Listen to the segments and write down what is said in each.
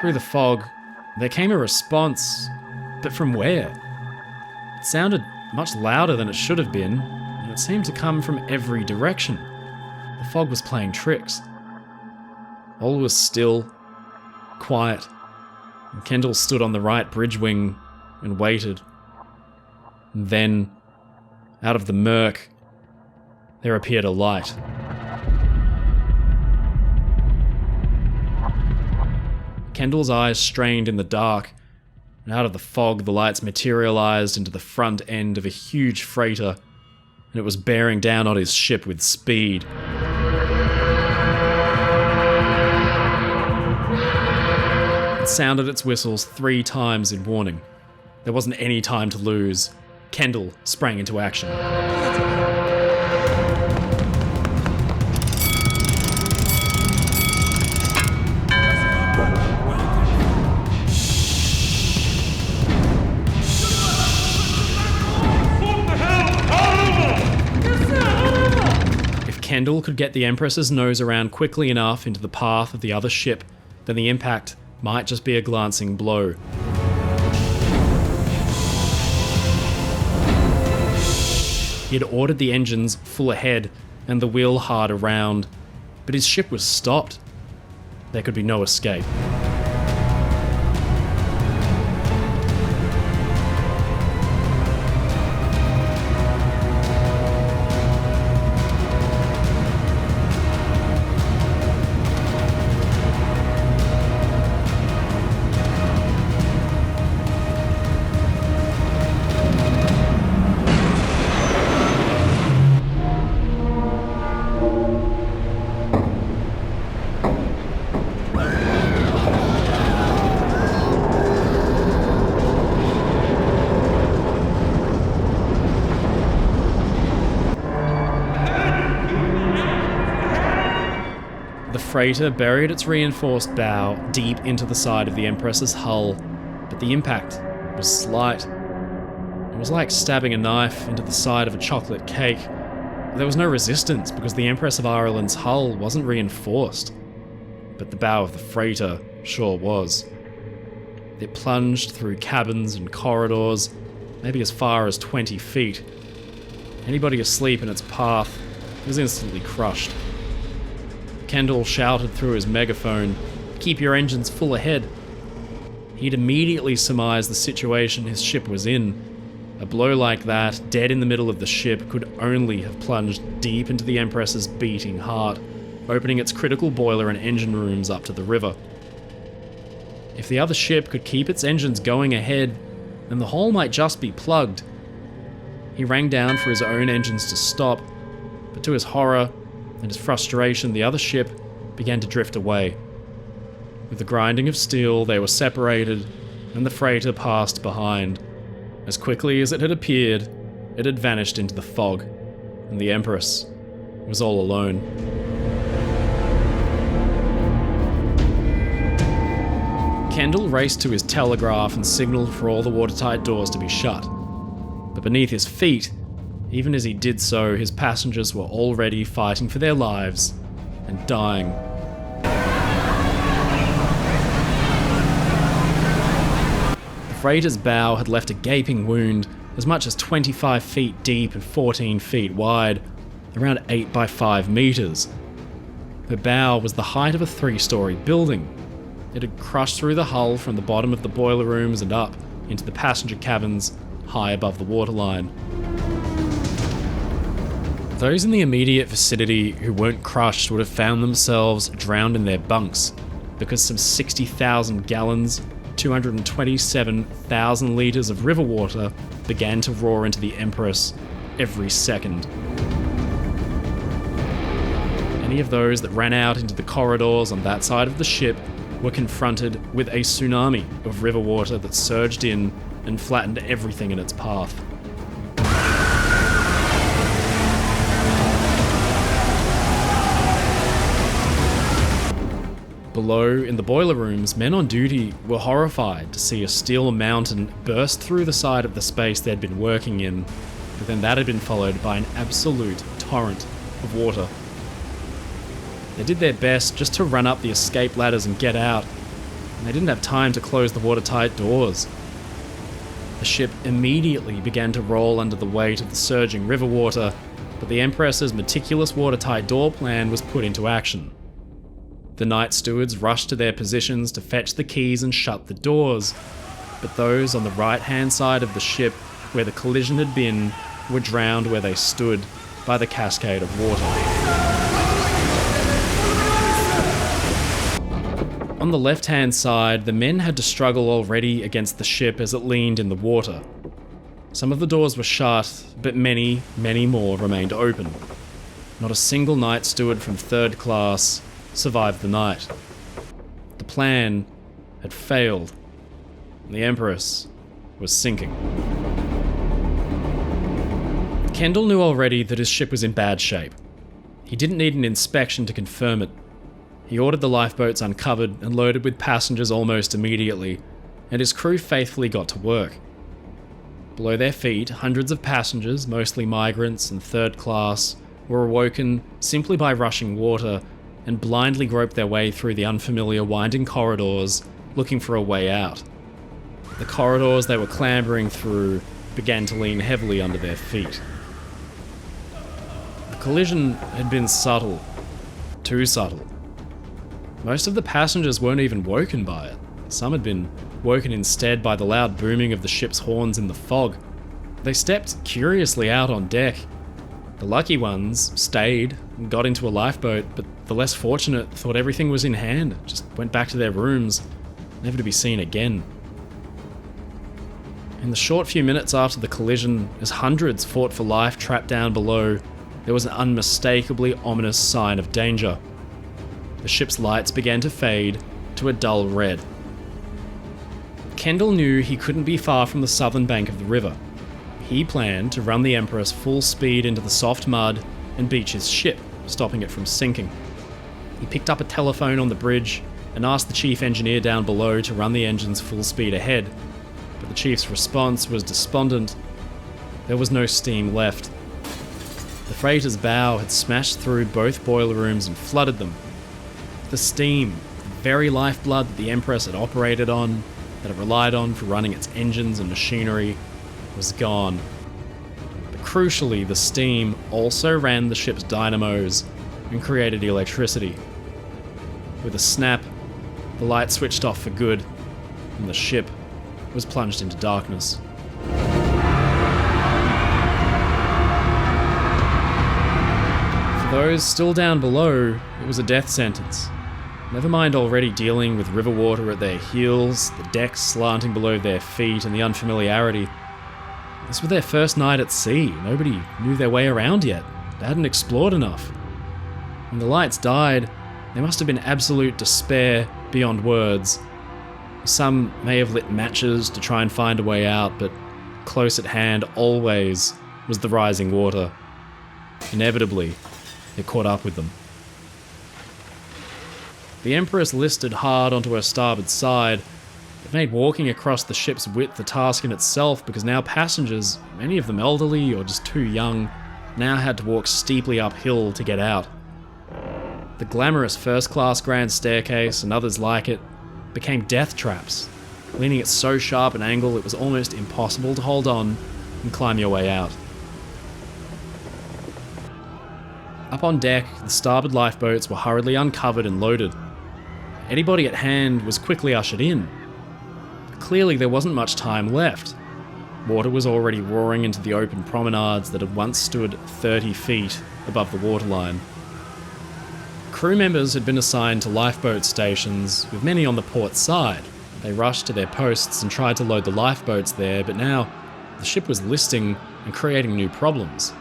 Through the fog, there came a response, but from where? It sounded much louder than it should have been, and it seemed to come from every direction. The fog was playing tricks. All was still, quiet, and Kendall stood on the right bridge wing and waited. And then, out of the murk, there appeared a light. Kendall's eyes strained in the dark, and out of the fog the lights materialized into the front end of a huge freighter, and it was bearing down on his ship with speed. It sounded its whistles 3 times in warning. There wasn't any time to lose. Kendall sprang into action. Kendall could get the Empress's nose around quickly enough into the path of the other ship, then the impact might just be a glancing blow. He had ordered the engines full ahead and the wheel hard around, but his ship was stopped. There could be no escape. The freighter buried its reinforced bow deep into the side of the Empress's hull, but the impact was slight. It was like stabbing a knife into the side of a chocolate cake. There was no resistance because the Empress of Ireland's hull wasn't reinforced, but the bow of the freighter sure was. It plunged through cabins and corridors, maybe as far as 20 feet. Anybody asleep in its path was instantly crushed. Kendall shouted through his megaphone, "Keep your engines full ahead." He'd immediately surmised the situation his ship was in. A blow like that, dead in the middle of the ship, could only have plunged deep into the Empress's beating heart, opening its critical boiler and engine rooms up to the river. If the other ship could keep its engines going ahead, then the hole might just be plugged. He rang down for his own engines to stop, but to his horror and his frustration, the other ship began to drift away. With the grinding of steel, they were separated, and the freighter passed behind. As quickly as it had appeared, it had vanished into the fog, and the Empress was all alone. Kendall raced to his telegraph and signaled for all the watertight doors to be shut. But beneath his feet, even as he did so, his passengers were already fighting for their lives and dying. The freighter's bow had left a gaping wound as much as 25 feet deep and 14 feet wide, around 8 by 5 meters. Her bow was the height of a 3-story building. It had crushed through the hull from the bottom of the boiler rooms and up into the passenger cabins high above the waterline. Those in the immediate vicinity who weren't crushed would have found themselves drowned in their bunks, because some 60,000 gallons, 227,000 litres of river water began to roar into the Empress every second. Any of those that ran out into the corridors on that side of the ship were confronted with a tsunami of river water that surged in and flattened everything in its path. Below, in the boiler rooms, men on duty were horrified to see a steel mountain burst through the side of the space they'd been working in, but then that had been followed by an absolute torrent of water. They did their best just to run up the escape ladders and get out, and they didn't have time to close the watertight doors. The ship immediately began to roll under the weight of the surging river water, but the Empress's meticulous watertight door plan was put into action. The night stewards rushed to their positions to fetch the keys and shut the doors, but those on the right-hand side of the ship, where the collision had been, were drowned where they stood by the cascade of water. On the left-hand side, the men had to struggle already against the ship as it leaned in the water. Some of the doors were shut, but many, many more remained open. Not a single night steward from third class survived the night. The plan had failed, and the Empress was sinking. Kendall knew already that his ship was in bad shape. He didn't need an inspection to confirm it. He ordered the lifeboats uncovered and loaded with passengers almost immediately, and his crew faithfully got to work. Below their feet, hundreds of passengers, mostly migrants and third class, were awoken simply by rushing water and blindly groped their way through the unfamiliar winding corridors, looking for a way out. The corridors they were clambering through began to lean heavily under their feet. The collision had been subtle, too subtle. Most of the passengers weren't even woken by it. Some had been woken instead by the loud booming of the ship's horns in the fog. They stepped curiously out on deck. The lucky ones stayed and got into a lifeboat, but the less fortunate thought everything was in hand, just went back to their rooms, never to be seen again. In the short few minutes after the collision, as hundreds fought for life trapped down below, there was an unmistakably ominous sign of danger. The ship's lights began to fade to a dull red. Kendall knew he couldn't be far from the southern bank of the river. He planned to run the Empress full speed into the soft mud and beach his ship, stopping it from sinking. He picked up a telephone on the bridge and asked the chief engineer down below to run the engines full speed ahead, but the chief's response was despondent. There was no steam left. The freighter's bow had smashed through both boiler rooms and flooded them. The steam, the very lifeblood that the Empress had operated on, that it relied on for running its engines and machinery, was gone. But crucially, the steam also ran the ship's dynamos and created electricity. With a snap, the light switched off for good, and the ship was plunged into darkness. For those still down below, it was a death sentence. Never mind already dealing with river water at their heels, the decks slanting below their feet, and the unfamiliarity. This was their first night at sea. Nobody knew their way around yet. They hadn't explored enough. When the lights died, there must have been absolute despair beyond words. Some may have lit matches to try and find a way out, but close at hand always was the rising water. Inevitably, it caught up with them. The Empress listed hard onto her starboard side. It made walking across the ship's width a task in itself, because now passengers, many of them elderly or just too young, now had to walk steeply uphill to get out. The glamorous first-class grand staircase and others like it became death traps, leaning at so sharp an angle it was almost impossible to hold on and climb your way out. Up on deck, the starboard lifeboats were hurriedly uncovered and loaded. Anybody at hand was quickly ushered in. Clearly there wasn't much time left. Water was already roaring into the open promenades that had once stood 30 feet above the waterline. Crew members had been assigned to lifeboat stations, with many on the port side. They rushed to their posts and tried to load the lifeboats there, but now the ship was listing and creating new problems.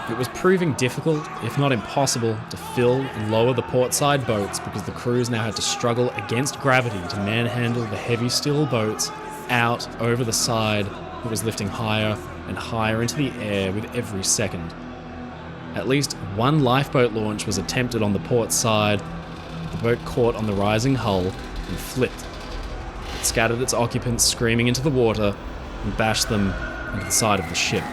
It was proving difficult, if not impossible, to fill and lower the portside boats because the crews now had to struggle against gravity to manhandle the heavy steel boats out over the side that was lifting higher and higher into the air with every second. At least one lifeboat launch was attempted on the port side. The boat caught on the rising hull and flipped. It scattered its occupants screaming into the water and bashed them into the side of the ship.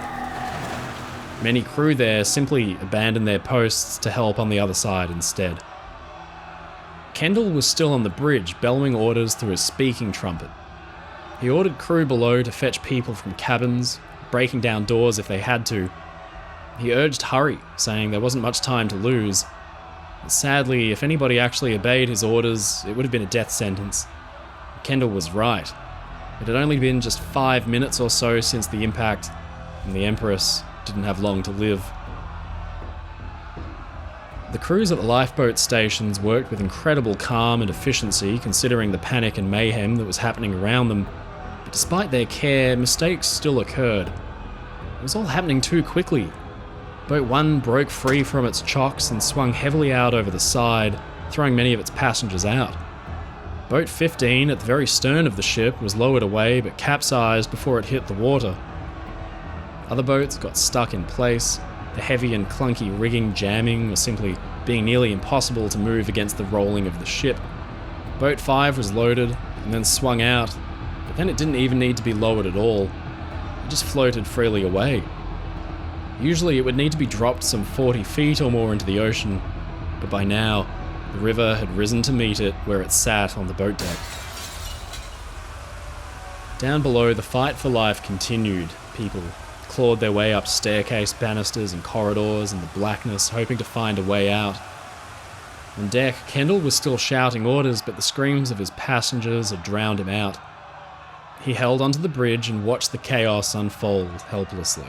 Many crew there simply abandoned their posts to help on the other side instead. Kendall was still on the bridge, bellowing orders through his speaking trumpet. He ordered crew below to fetch people from cabins, breaking down doors if they had to. He urged hurry, saying there wasn't much time to lose. But sadly, if anybody actually obeyed his orders, it would have been a death sentence. Kendall was right. It had only been just 5 minutes or so since the impact, and the Empress didn't have long to live. The crews at the lifeboat stations worked with incredible calm and efficiency considering the panic and mayhem that was happening around them, but despite their care, mistakes still occurred. It was all happening too quickly. Boat 1 broke free from its chocks and swung heavily out over the side, throwing many of its passengers out. Boat 15 at the very stern of the ship was lowered away but capsized before it hit the water. Other boats got stuck in place, the heavy and clunky rigging jamming or simply being nearly impossible to move against the rolling of the ship. Boat 5 was loaded and then swung out, but then it didn't even need to be lowered at all. It just floated freely away. Usually it would need to be dropped some 40 feet or more into the ocean, but by now, the river had risen to meet it where it sat on the boat deck. Down below, the fight for life continued. People clawed their way up staircase banisters and corridors in the blackness, hoping to find a way out. On deck, Kendall was still shouting orders, but the screams of his passengers had drowned him out. He held onto the bridge and watched the chaos unfold helplessly.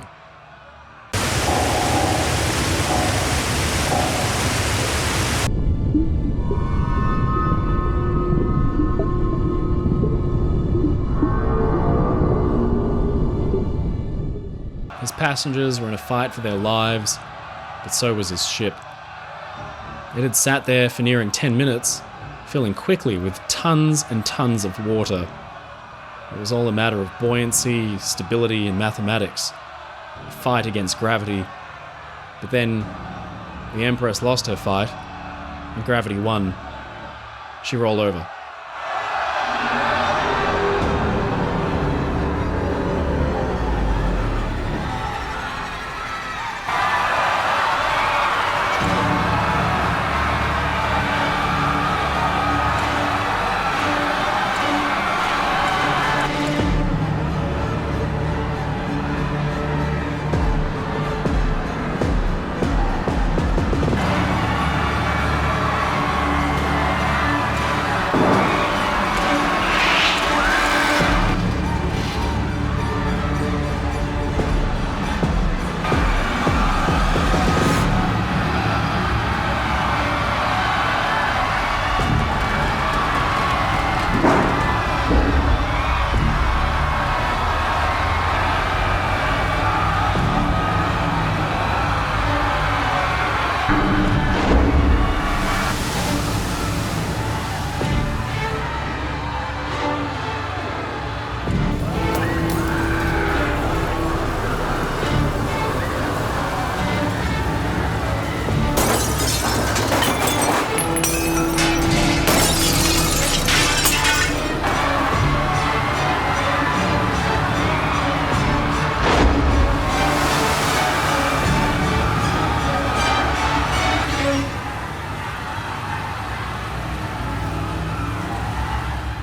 His passengers were in a fight for their lives, but so was his ship. It had sat there for nearing 10 minutes, filling quickly with tons and tons of water. It was all a matter of buoyancy, stability, and mathematics. A fight against gravity. But then, the Empress lost her fight, and gravity won. She rolled over.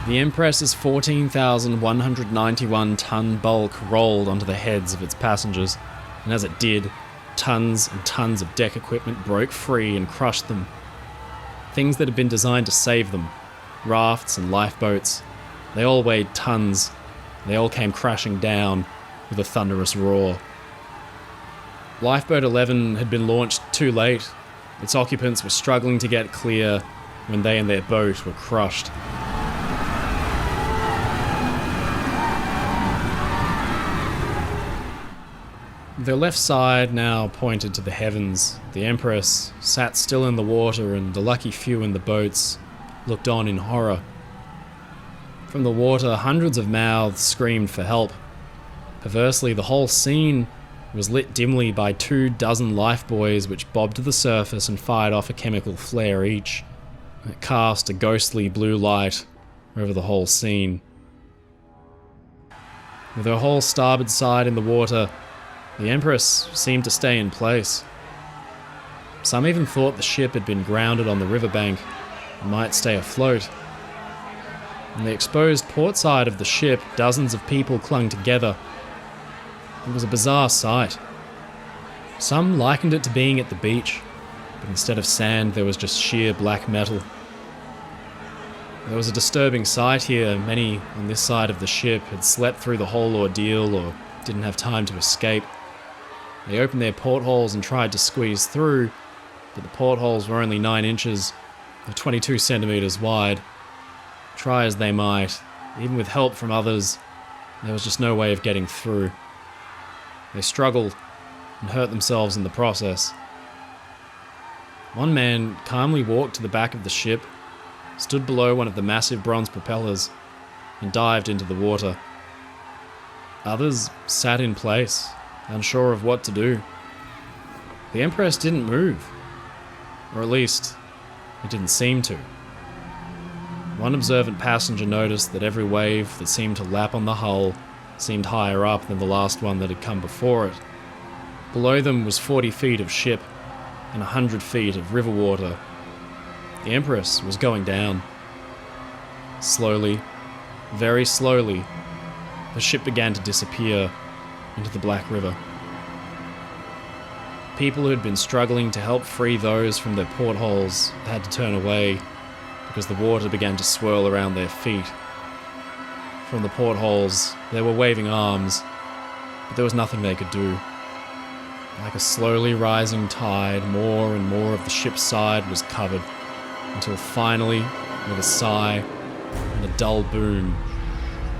The Empress's 14,191-ton bulk rolled onto the heads of its passengers, and as it did, tons and tons of deck equipment broke free and crushed them. Things that had been designed to save them, rafts and lifeboats, they all weighed tons. They all came crashing down with a thunderous roar. Lifeboat 11 had been launched too late. Its occupants were struggling to get clear when they and their boat were crushed. Their left side now pointed to the heavens. The Empress sat still in the water, and the lucky few in the boats looked on in horror. From the water, hundreds of mouths screamed for help. Perversely, the whole scene was lit dimly by 24 lifebuoys which bobbed to the surface and fired off a chemical flare each. It cast a ghostly blue light over the whole scene. With her whole starboard side in the water, the Empress seemed to stay in place. Some even thought the ship had been grounded on the riverbank, and might stay afloat. On the exposed port side of the ship, dozens of people clung together. It was a bizarre sight. Some likened it to being at the beach, but instead of sand, there was just sheer black metal. There was a disturbing sight here. Many on this side of the ship had slept through the whole ordeal or didn't have time to escape. They opened their portholes and tried to squeeze through, but the portholes were only 9 inches, or 22 centimeters wide. Try as they might, even with help from others, there was just no way of getting through. They struggled and hurt themselves in the process. One man calmly walked to the back of the ship, stood below one of the massive bronze propellers, and dived into the water. Others sat in place, unsure of what to do. The Empress didn't move, or at least, it didn't seem to. One observant passenger noticed that every wave that seemed to lap on the hull seemed higher up than the last one that had come before it. Below them was 40 feet of ship and 100 feet of river water. The Empress was going down. Slowly, very slowly, the ship began to disappear into the Black River. People who had been struggling to help free those from their portholes had to turn away because the water began to swirl around their feet. From the portholes, they were waving arms, but there was nothing they could do. Like a slowly rising tide, more and more of the ship's side was covered, until finally, with a sigh and a dull boom,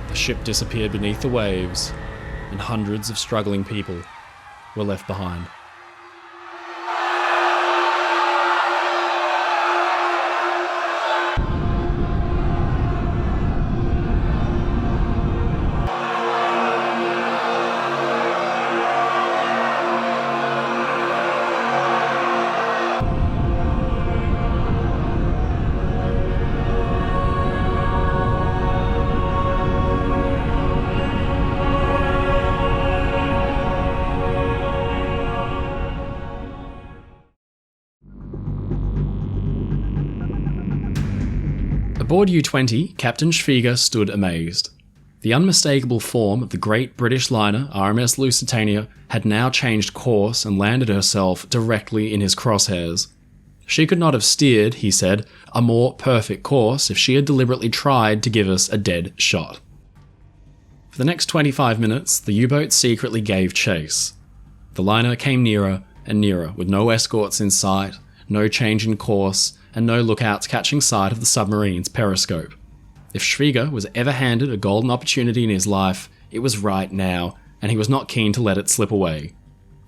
the ship disappeared beneath the waves, and hundreds of struggling people were left behind. Aboard U-20, Captain Schwieger stood amazed. The unmistakable form of the great British liner RMS Lusitania had now changed course and landed herself directly in his crosshairs. She could not have steered, he said, a more perfect course if she had deliberately tried to give us a dead shot. For the next 25 minutes, the U-boat secretly gave chase. The liner came nearer and nearer, with no escorts in sight, no change in course, and no lookouts catching sight of the submarine's periscope. If Schwieger was ever handed a golden opportunity in his life, it was right now, and he was not keen to let it slip away.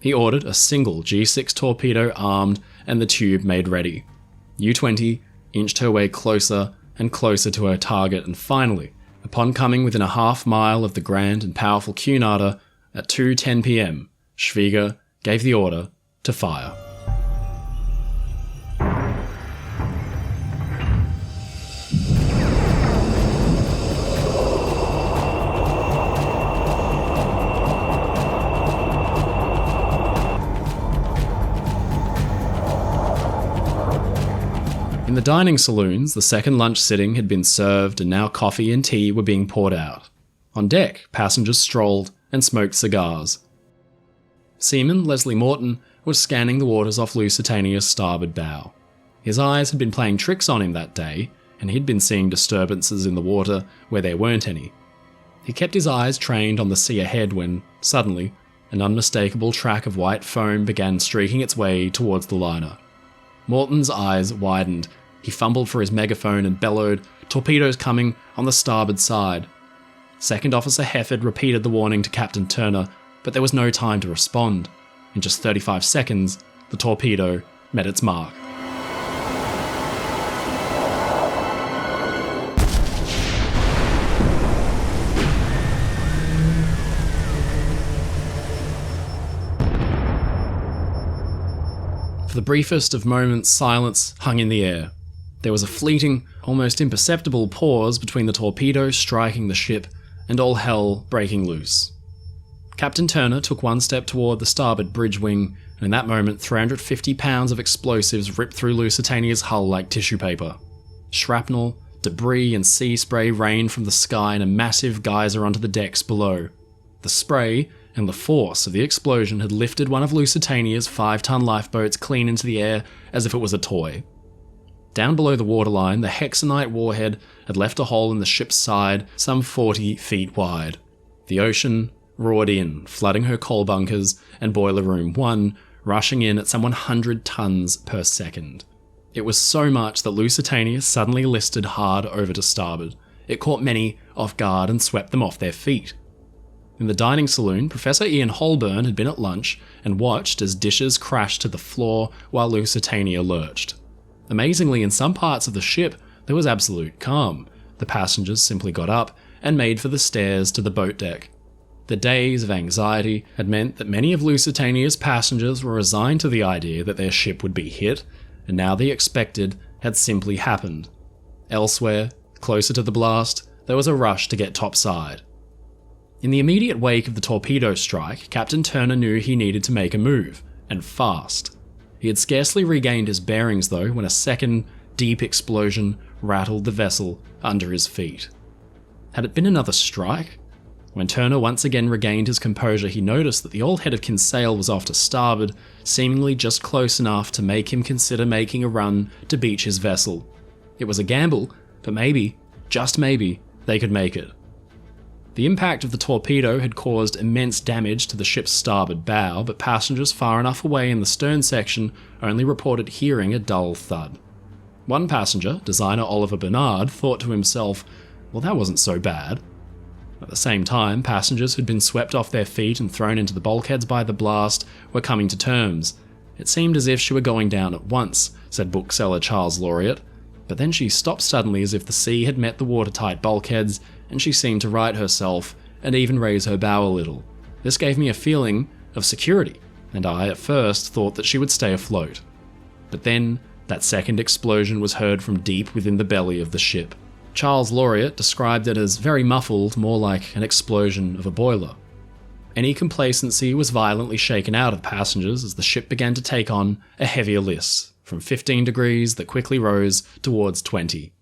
He ordered a single G6 torpedo armed and the tube made ready. U-20 inched her way closer and closer to her target, and finally, upon coming within a half mile of the grand and powerful Cunarder at 2:10 p.m, Schwieger gave the order to fire. In the dining saloons, the second lunch sitting had been served and now coffee and tea were being poured out. On deck, passengers strolled and smoked cigars. Seaman Leslie Morton was scanning the waters off Lusitania's starboard bow. His eyes had been playing tricks on him that day, and he'd been seeing disturbances in the water where there weren't any. He kept his eyes trained on the sea ahead when, suddenly, an unmistakable track of white foam began streaking its way towards the liner. Morton's eyes widened. He fumbled for his megaphone and bellowed, "Torpedoes coming on the starboard side." Second Officer Hefford repeated the warning to Captain Turner, but there was no time to respond. In just 35 seconds, the torpedo met its mark. For the briefest of moments, silence hung in the air. There was a fleeting, almost imperceptible pause between the torpedo striking the ship and all hell breaking loose. Captain Turner took one step toward the starboard bridge wing, and in that moment 350 pounds of explosives ripped through Lusitania's hull like tissue paper. Shrapnel, debris and sea spray rained from the sky in a massive geyser onto the decks below. The spray and the force of the explosion had lifted one of Lusitania's 5-ton lifeboats clean into the air as if it was a toy. Down below the waterline, the hexanite warhead had left a hole in the ship's side some 40 feet wide. The ocean roared in, flooding her coal bunkers and boiler room 1, rushing in at some 100 tons per second. It was so much that Lusitania suddenly listed hard over to starboard. It caught many off guard and swept them off their feet. In the dining saloon, Professor Ian Holborn had been at lunch and watched as dishes crashed to the floor while Lusitania lurched. Amazingly, in some parts of the ship, there was absolute calm. The passengers simply got up and made for the stairs to the boat deck. The days of anxiety had meant that many of Lusitania's passengers were resigned to the idea that their ship would be hit, and now the expected had simply happened. Elsewhere, closer to the blast, there was a rush to get topside. In the immediate wake of the torpedo strike, Captain Turner knew he needed to make a move, and fast. He had scarcely regained his bearings though when a second, deep explosion rattled the vessel under his feet. Had it been another strike? When Turner once again regained his composure, he noticed that the old head of Kinsale was off to starboard, seemingly just close enough to make him consider making a run to beach his vessel. It was a gamble, but maybe, just maybe, they could make it. The impact of the torpedo had caused immense damage to the ship's starboard bow, but passengers far enough away in the stern section only reported hearing a dull thud. One passenger, designer Oliver Bernard, thought to himself, well, that wasn't so bad. At the same time, passengers who'd been swept off their feet and thrown into the bulkheads by the blast were coming to terms. It seemed as if she were going down at once, said bookseller Charles Laureate, but then she stopped suddenly as if the sea had met the watertight bulkheads, and she seemed to right herself and even raise her bow a little. This gave me a feeling of security, and I at first thought that she would stay afloat. But then, that second explosion was heard from deep within the belly of the ship. Charles Laureate described it as very muffled, more like an explosion of a boiler. Any complacency was violently shaken out of passengers as the ship began to take on a heavier list, from 15 degrees that quickly rose towards 20.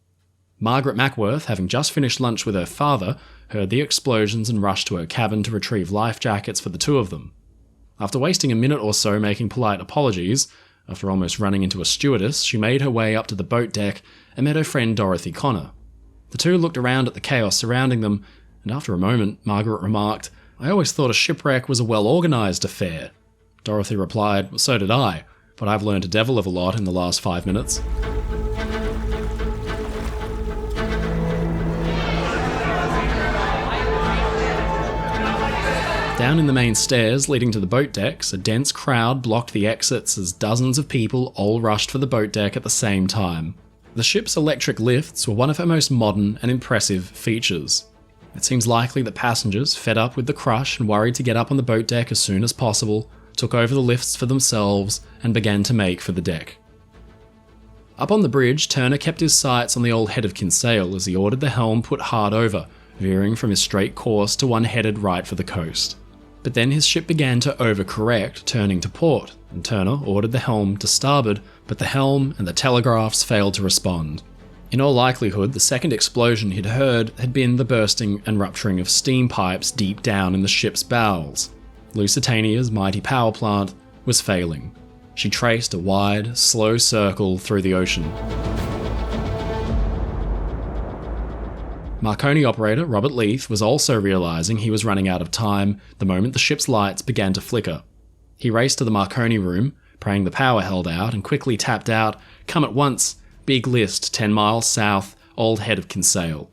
Margaret Mackworth, having just finished lunch with her father, heard the explosions and rushed to her cabin to retrieve life jackets for the two of them. After wasting a minute or so making polite apologies, after almost running into a stewardess, she made her way up to the boat deck and met her friend Dorothy Connor. The two looked around at the chaos surrounding them, and after a moment, Margaret remarked, "I always thought a shipwreck was a well-organised affair." Dorothy replied, "Well, so did I, but I've learned a devil of a lot in the last 5 minutes." Down in the main stairs leading to the boat decks, a dense crowd blocked the exits as dozens of people all rushed for the boat deck at the same time. The ship's electric lifts were one of her most modern and impressive features. It seems likely that passengers, fed up with the crush and worried to get up on the boat deck as soon as possible, took over the lifts for themselves and began to make for the deck. Up on the bridge, Turner kept his sights on the old head of Kinsale as he ordered the helm put hard over, veering from his straight course to one headed right for the coast. But then his ship began to overcorrect, turning to port, and Turner ordered the helm to starboard, but the helm and the telegraphs failed to respond. In all likelihood, the second explosion he'd heard had been the bursting and rupturing of steam pipes deep down in the ship's bowels. Lusitania's mighty power plant was failing. She traced a wide, slow circle through the ocean. Marconi operator Robert Leith was also realising he was running out of time the moment the ship's lights began to flicker. He raced to the Marconi room, praying the power held out, and quickly tapped out, "Come at once, big list 10 miles south, old head of Kinsale."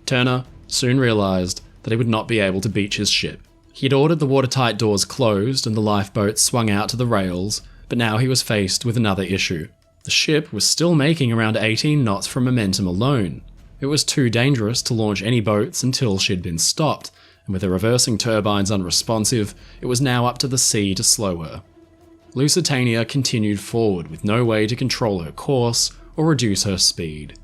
Turner soon realised that he would not be able to beach his ship. He had ordered the watertight doors closed and the lifeboat swung out to the rails, but now he was faced with another issue. The ship was still making around 18 knots from momentum alone. It was too dangerous to launch any boats until she'd been stopped, and with her reversing turbines unresponsive, it was now up to the sea to slow her. Lusitania continued forward with no way to control her course or reduce her speed.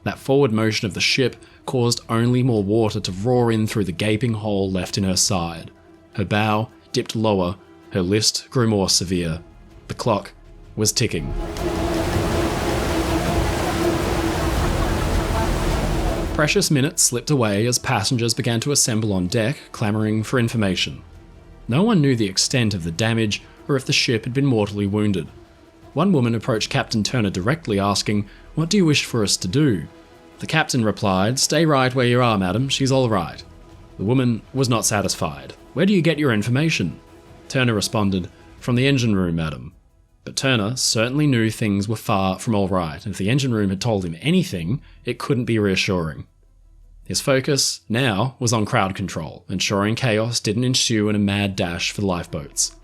That forward motion of the ship caused only more water to roar in through the gaping hole left in her side. Her bow dipped lower, her list grew more severe. The clock was ticking. Precious minutes slipped away as passengers began to assemble on deck, clamouring for information. No one knew the extent of the damage or if the ship had been mortally wounded. One woman approached Captain Turner directly, asking, "What do you wish for us to do?" The captain replied, "Stay right where you are, madam, she's all right." The woman was not satisfied. "Where do you get your information?" Turner responded, "From the engine room, madam." But Turner certainly knew things were far from all right, and if the engine room had told him anything, it couldn't be reassuring. His focus now was on crowd control, ensuring chaos didn't ensue in a mad dash for the lifeboats.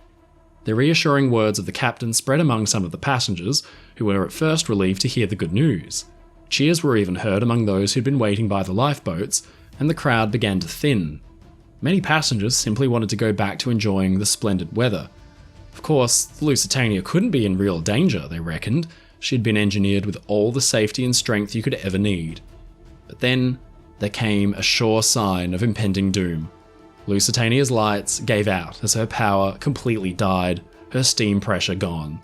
The reassuring words of the captain spread among some of the passengers, who were at first relieved to hear the good news. Cheers were even heard among those who'd been waiting by the lifeboats, and the crowd began to thin. Many passengers simply wanted to go back to enjoying the splendid weather. Of course, the Lusitania couldn't be in real danger, they reckoned. She'd been engineered with all the safety and strength you could ever need. But then, there came a sure sign of impending doom. Lusitania's lights gave out as her power completely died, her steam pressure gone.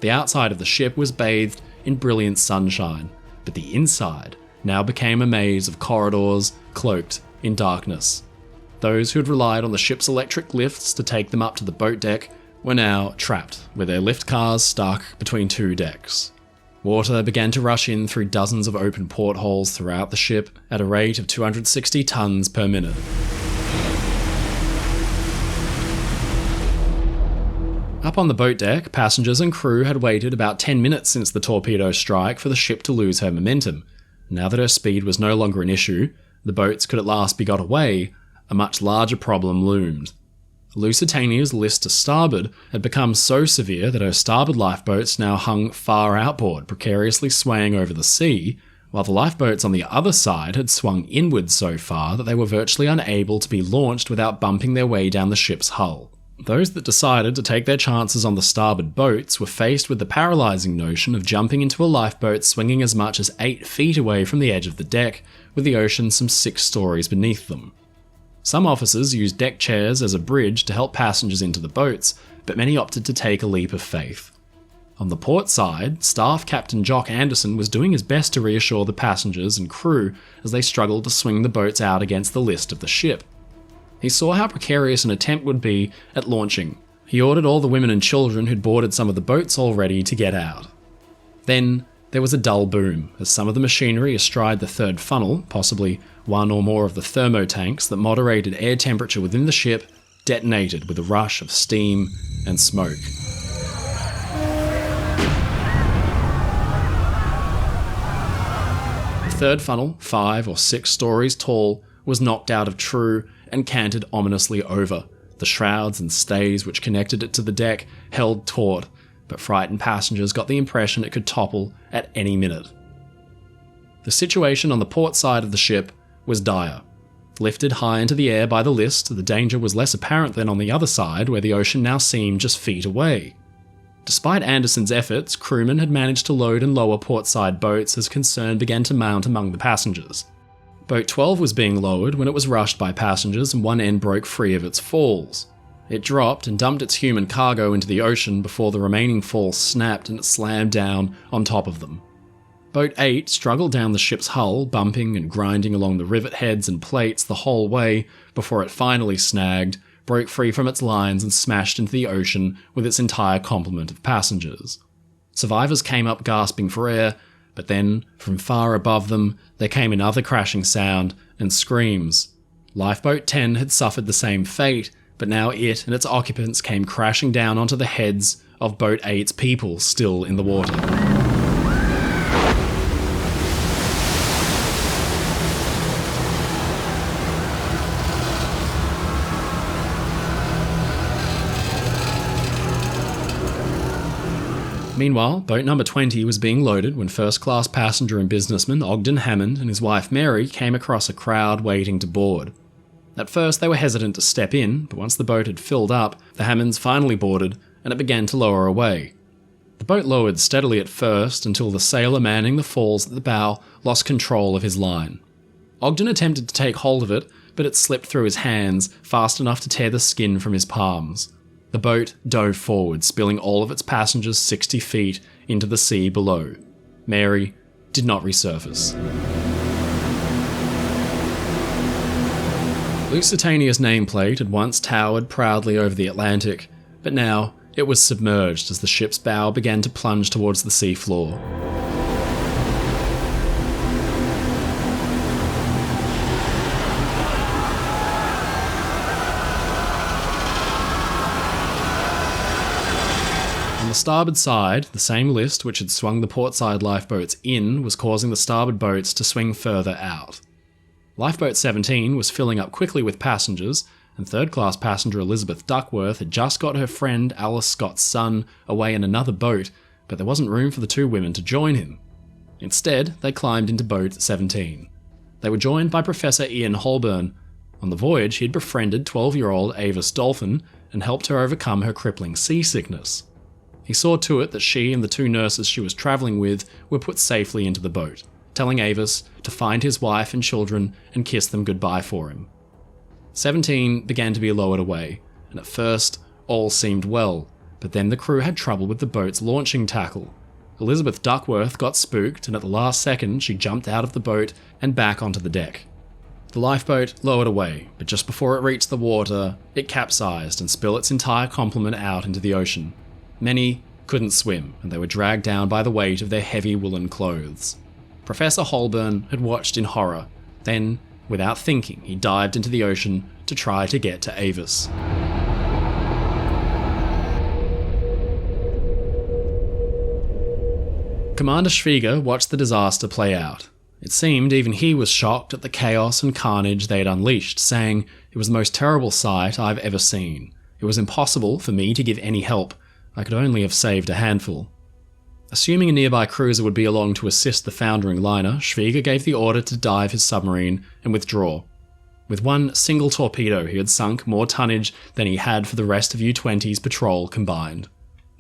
The outside of the ship was bathed in brilliant sunshine, but the inside now became a maze of corridors cloaked in darkness. Those who had relied on the ship's electric lifts to take them up to the boat deck were now trapped, with their lift cars stuck between two decks. Water began to rush in through dozens of open portholes throughout the ship at a rate of 260 tons per minute. Up on the boat deck, passengers and crew had waited about 10 minutes since the torpedo strike for the ship to lose her momentum. Now that her speed was no longer an issue, the boats could at last be got away, a much larger problem loomed. Lusitania's list to starboard had become so severe that her starboard lifeboats now hung far outboard, precariously swaying over the sea, while the lifeboats on the other side had swung inward so far that they were virtually unable to be launched without bumping their way down the ship's hull. Those that decided to take their chances on the starboard boats were faced with the paralysing notion of jumping into a lifeboat swinging as much as 8 feet away from the edge of the deck, with the ocean some 6 stories beneath them. Some officers used deck chairs as a bridge to help passengers into the boats, but many opted to take a leap of faith. On the port side, Staff Captain Jock Anderson was doing his best to reassure the passengers and crew as they struggled to swing the boats out against the list of the ship. He saw how precarious an attempt would be at launching. He ordered all the women and children who'd boarded some of the boats already to get out. Then there was a dull boom as some of the machinery astride the third funnel, possibly one or more of the thermotanks that moderated air temperature within the ship, detonated with a rush of steam and smoke. The third funnel, 5 or 6 stories tall, was knocked out of true and canted ominously over. The shrouds and stays which connected it to the deck held taut, but frightened passengers got the impression it could topple at any minute. The situation on the port side of the ship was dire. Lifted high into the air by the list, the danger was less apparent than on the other side, where the ocean now seemed just feet away. Despite Anderson's efforts, crewmen had managed to load and lower portside boats as concern began to mount among the passengers. Boat 12 was being lowered when it was rushed by passengers and one end broke free of its falls. It dropped and dumped its human cargo into the ocean before the remaining falls snapped and it slammed down on top of them. Boat 8 struggled down the ship's hull, bumping and grinding along the rivet heads and plates the whole way before it finally snagged, broke free from its lines and smashed into the ocean with its entire complement of passengers. Survivors came up gasping for air, but then, from far above them, there came another crashing sound and screams. Lifeboat 10 had suffered the same fate, but now it and its occupants came crashing down onto the heads of Boat 8's people still in the water. Meanwhile, boat number 20 was being loaded when first-class passenger and businessman Ogden Hammond and his wife Mary came across a crowd waiting to board. At first they were hesitant to step in, but once the boat had filled up, the Hammonds finally boarded and it began to lower away. The boat lowered steadily at first until the sailor manning the falls at the bow lost control of his line. Ogden attempted to take hold of it, but it slipped through his hands fast enough to tear the skin from his palms. The boat dove forward, spilling all of its passengers 60 feet into the sea below. Mary did not resurface. Lusitania's nameplate had once towered proudly over the Atlantic, but now it was submerged as the ship's bow began to plunge towards the seafloor. On the starboard side, the same list which had swung the portside lifeboats in was causing the starboard boats to swing further out. Lifeboat 17 was filling up quickly with passengers, and third-class passenger Elizabeth Duckworth had just got her friend Alice Scott's son away in another boat, but there wasn't room for the two women to join him. Instead, they climbed into boat 17. They were joined by Professor Ian Holborn. On the voyage, he'd befriended 12-year-old Avis Dolphin and helped her overcome her crippling seasickness. He saw to it that she and the two nurses she was travelling with were put safely into the boat, telling Avis to find his wife and children and kiss them goodbye for him. 17 began to be lowered away, and at first all seemed well, but then the crew had trouble with the boat's launching tackle. Elizabeth Duckworth got spooked, and at the last second she jumped out of the boat and back onto the deck. The lifeboat lowered away, but just before it reached the water, it capsized and spilled its entire complement out into the ocean. Many couldn't swim, and they were dragged down by the weight of their heavy woolen clothes. Professor Holborn had watched in horror. Then, without thinking, he dived into the ocean to try to get to Avis. Commander Schwieger watched the disaster play out. It seemed even he was shocked at the chaos and carnage they had unleashed, saying, "It was the most terrible sight I've ever seen. It was impossible for me to give any help. I could only have saved a handful." Assuming a nearby cruiser would be along to assist the foundering liner, Schwieger gave the order to dive his submarine and withdraw. With one single torpedo, he had sunk more tonnage than he had for the rest of U-20's patrol combined.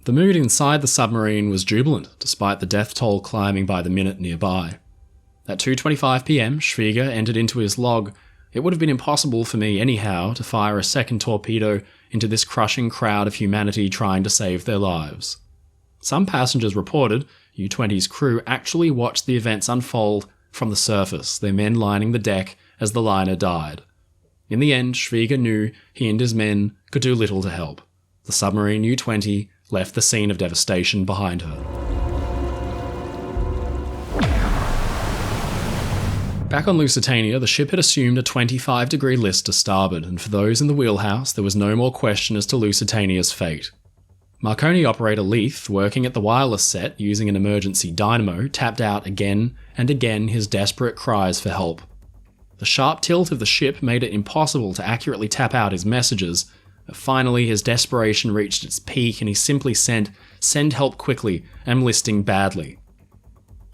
The mood inside the submarine was jubilant, despite the death toll climbing by the minute nearby. At 2:25 p.m, Schwieger entered into his log, "It would have been impossible for me anyhow to fire a second torpedo into this crushing crowd of humanity trying to save their lives." Some passengers reported U-20's crew actually watched the events unfold from the surface, their men lining the deck as the liner died. In the end, Schwieger knew he and his men could do little to help. The submarine U-20 left the scene of devastation behind her. Back on Lusitania, the ship had assumed a 25-degree list to starboard, and for those in the wheelhouse, there was no more question as to Lusitania's fate. Marconi operator Leith, working at the wireless set using an emergency dynamo, tapped out again and again his desperate cries for help. The sharp tilt of the ship made it impossible to accurately tap out his messages, but finally his desperation reached its peak and he simply sent, "Send help quickly, I'm listing badly."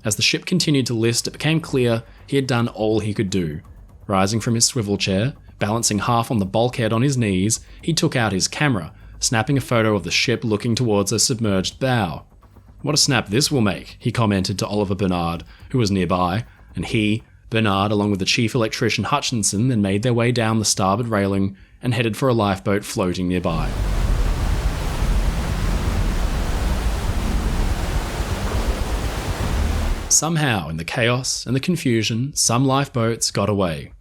As the ship continued to list, it became clear he had done all he could do. Rising from his swivel chair, balancing half on the bulkhead on his knees, he took out his camera, snapping a photo of the ship looking towards a submerged bow. "What a snap this will make," he commented to Oliver Bernard, who was nearby, and he, Bernard, along with the chief electrician Hutchinson, then made their way down the starboard railing and headed for a lifeboat floating nearby. Somehow, in the chaos and the confusion, some lifeboats got away.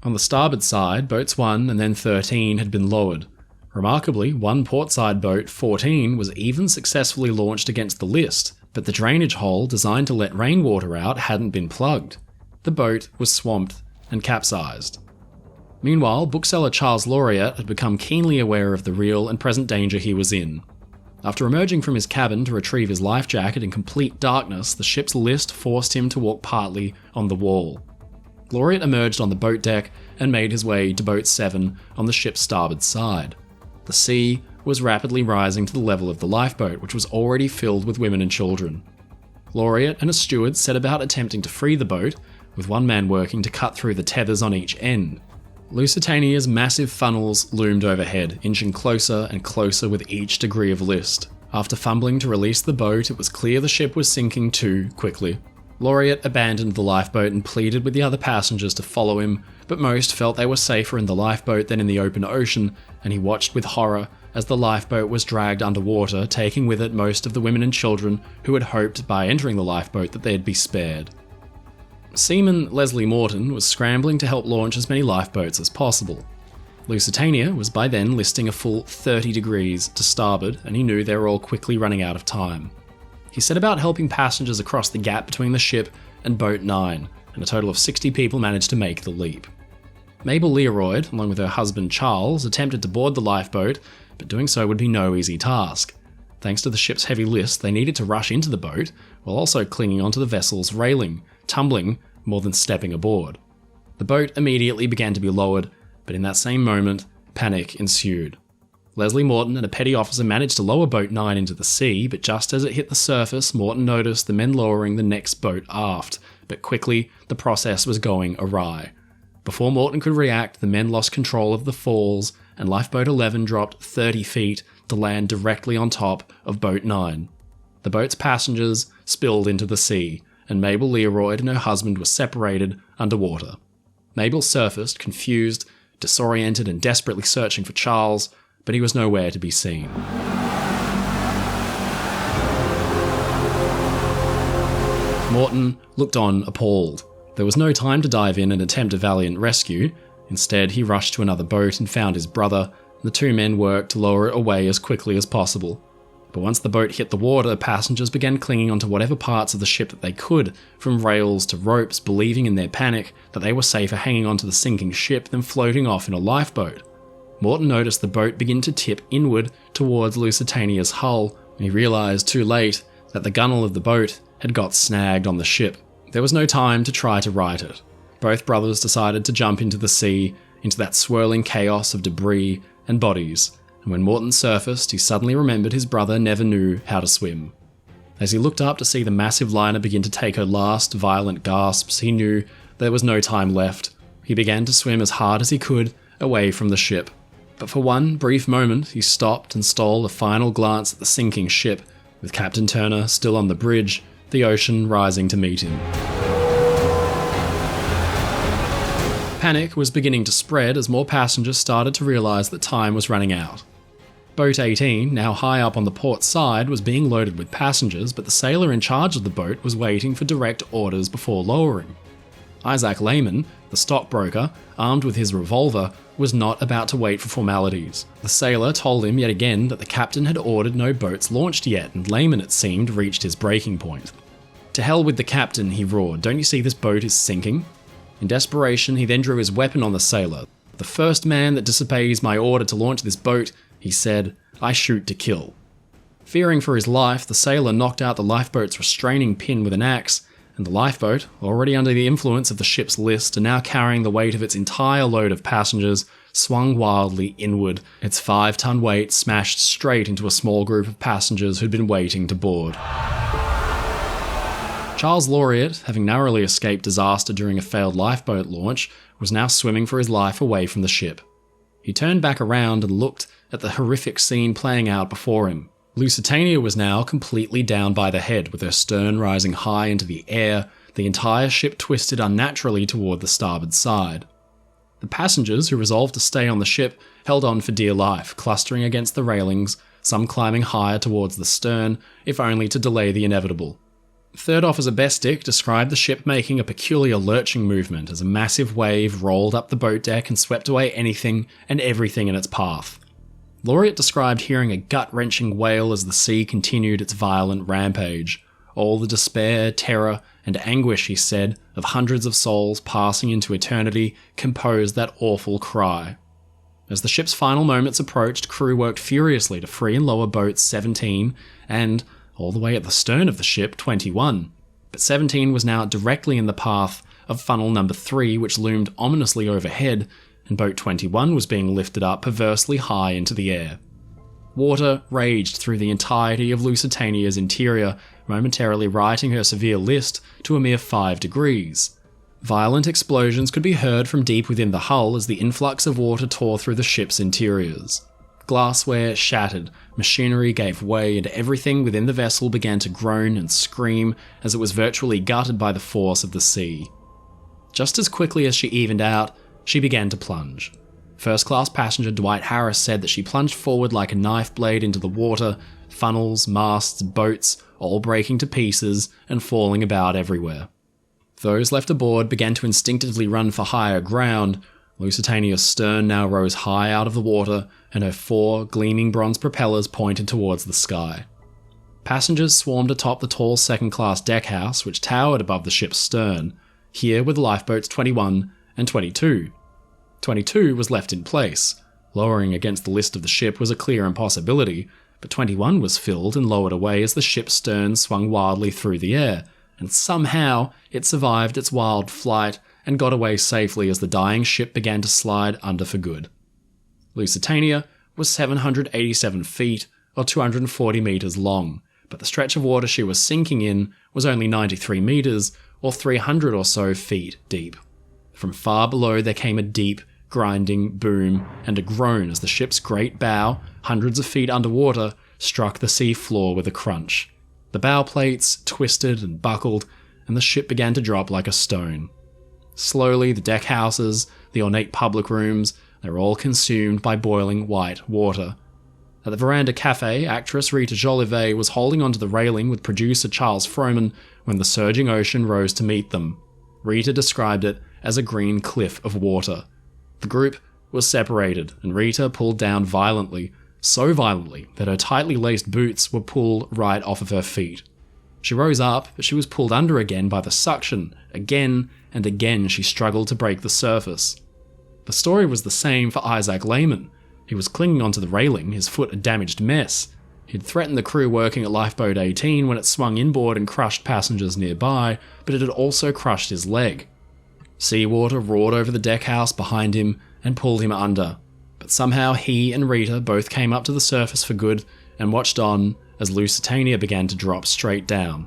On the starboard side, boats 1 and then 13 had been lowered. Remarkably, one portside boat, 14, was even successfully launched against the list, but the drainage hole designed to let rainwater out hadn't been plugged. The boat was swamped and capsized. Meanwhile, bookseller Charles Laureate had become keenly aware of the real and present danger he was in. After emerging from his cabin to retrieve his life jacket in complete darkness, the ship's list forced him to walk partly on the wall. Laureate emerged on the boat deck and made his way to boat 7 on the ship's starboard side. The sea was rapidly rising to the level of the lifeboat, which was already filled with women and children. Laureate and a steward set about attempting to free the boat, with one man working to cut through the tethers on each end. Lusitania's massive funnels loomed overhead, inching closer and closer with each degree of list. After fumbling to release the boat, it was clear the ship was sinking too quickly. Laureate abandoned the lifeboat and pleaded with the other passengers to follow him, but most felt they were safer in the lifeboat than in the open ocean, and he watched with horror as the lifeboat was dragged underwater, taking with it most of the women and children who had hoped by entering the lifeboat that they'd be spared. Seaman Leslie Morton was scrambling to help launch as many lifeboats as possible. Lusitania was by then listing a full 30 degrees to starboard, and he knew they were all quickly running out of time. He set about helping passengers across the gap between the ship and Boat 9, and a total of 60 people managed to make the leap. Mabel Learoyd, along with her husband Charles, attempted to board the lifeboat, but doing so would be no easy task. Thanks to the ship's heavy list, they needed to rush into the boat, while also clinging onto the vessel's railing, tumbling more than stepping aboard. The boat immediately began to be lowered, but in that same moment, panic ensued. Leslie Morton and a petty officer managed to lower Boat 9 into the sea, but just as it hit the surface, Morton noticed the men lowering the next boat aft, but quickly the process was going awry. Before Morton could react, the men lost control of the falls, and Lifeboat 11 dropped 30 feet to land directly on top of Boat 9. The boat's passengers spilled into the sea, and Mabel Learoyd and her husband were separated underwater. Mabel surfaced, confused, disoriented and desperately searching for Charles, but he was nowhere to be seen. Morton looked on appalled. There was no time to dive in and attempt a valiant rescue. Instead, he rushed to another boat and found his brother. The two men worked to lower it away as quickly as possible. But once the boat hit the water, passengers began clinging onto whatever parts of the ship that they could, from rails to ropes, believing in their panic that they were safer hanging onto the sinking ship than floating off in a lifeboat. Morton noticed the boat begin to tip inward towards Lusitania's hull, and he realised too late that the gunwale of the boat had got snagged on the ship. There was no time to try to right it. Both brothers decided to jump into the sea, into that swirling chaos of debris and bodies, and when Morton surfaced, he suddenly remembered his brother never knew how to swim. As he looked up to see the massive liner begin to take her last violent gasps, he knew there was no time left. He began to swim as hard as he could away from the ship. But for one brief moment, he stopped and stole a final glance at the sinking ship, with Captain Turner still on the bridge, the ocean rising to meet him. Panic was beginning to spread as more passengers started to realise that time was running out. Boat 18, now high up on the port side, was being loaded with passengers, but the sailor in charge of the boat was waiting for direct orders before lowering. Isaac Lehman, the stockbroker, armed with his revolver, was not about to wait for formalities. The sailor told him yet again that the captain had ordered no boats launched yet, and Lehman, it seemed, reached his breaking point. "To hell with the captain," he roared. "Don't you see this boat is sinking?" In desperation, he then drew his weapon on the sailor. "The first man that disobeys my order to launch this boat," he said, "I shoot to kill." Fearing for his life, the sailor knocked out the lifeboat's restraining pin with an axe, and the lifeboat, already under the influence of the ship's list and now carrying the weight of its entire load of passengers, swung wildly inward, its 5-ton weight smashed straight into a small group of passengers who'd been waiting to board. Charles Laureate, having narrowly escaped disaster during a failed lifeboat launch, was now swimming for his life away from the ship. He turned back around and looked at the horrific scene playing out before him. Lusitania was now completely down by the head, with her stern rising high into the air, the entire ship twisted unnaturally toward the starboard side. The passengers, who resolved to stay on the ship, held on for dear life, clustering against the railings, some climbing higher towards the stern, if only to delay the inevitable. Third Officer Bestick described the ship making a peculiar lurching movement as a massive wave rolled up the boat deck and swept away anything and everything in its path. Laureate described hearing a gut-wrenching wail as the sea continued its violent rampage. All the despair, terror, and anguish, he said, of hundreds of souls passing into eternity composed that awful cry. As the ship's final moments approached, crew worked furiously to free and lower boats 17 and, all the way at the stern of the ship, 21. But 17 was now directly in the path of funnel number 3, which loomed ominously overhead, and boat 21 was being lifted up perversely high into the air. Water raged through the entirety of Lusitania's interior, momentarily righting her severe list to a mere 5 degrees. Violent explosions could be heard from deep within the hull as the influx of water tore through the ship's interiors. Glassware shattered, machinery gave way, and everything within the vessel began to groan and scream as it was virtually gutted by the force of the sea. Just as quickly as she evened out, she began to plunge. First-class passenger Dwight Harris said that she plunged forward like a knife blade into the water, funnels, masts, boats, all breaking to pieces and falling about everywhere. Those left aboard began to instinctively run for higher ground. Lusitania's stern now rose high out of the water, and her 4 gleaming bronze propellers pointed towards the sky. Passengers swarmed atop the tall second-class deckhouse, which towered above the ship's stern. Here were the lifeboats 21 and 22. 22 was left in place. Lowering against the list of the ship was a clear impossibility, but 21 was filled and lowered away as the ship's stern swung wildly through the air, and somehow it survived its wild flight and got away safely as the dying ship began to slide under for good. Lusitania was 787 feet, or 240 metres long, but the stretch of water she was sinking in was only 93 metres, or 300 or so feet deep. From far below there came a deep, grinding boom and a groan as the ship's great bow, hundreds of feet underwater, struck the sea floor with a crunch. The bow plates twisted and buckled, and the ship began to drop like a stone. Slowly, the deck houses, the ornate public rooms, they were all consumed by boiling white water. At the Veranda Cafe, actress Rita Jolivet was holding onto the railing with producer Charles Frohman when the surging ocean rose to meet them. Rita described it as a green cliff of water. The group was separated, and Rita pulled down violently, so violently that her tightly laced boots were pulled right off of her feet. She rose up, but she was pulled under again by the suction. Again and again she struggled to break the surface. The story was the same for Isaac Lehman. He was clinging onto the railing, his foot a damaged mess. He'd threatened the crew working at Lifeboat 18 when it swung inboard and crushed passengers nearby, but it had also crushed his leg. Seawater roared over the deckhouse behind him and pulled him under, but somehow he and Rita both came up to the surface for good and watched on as Lusitania began to drop straight down.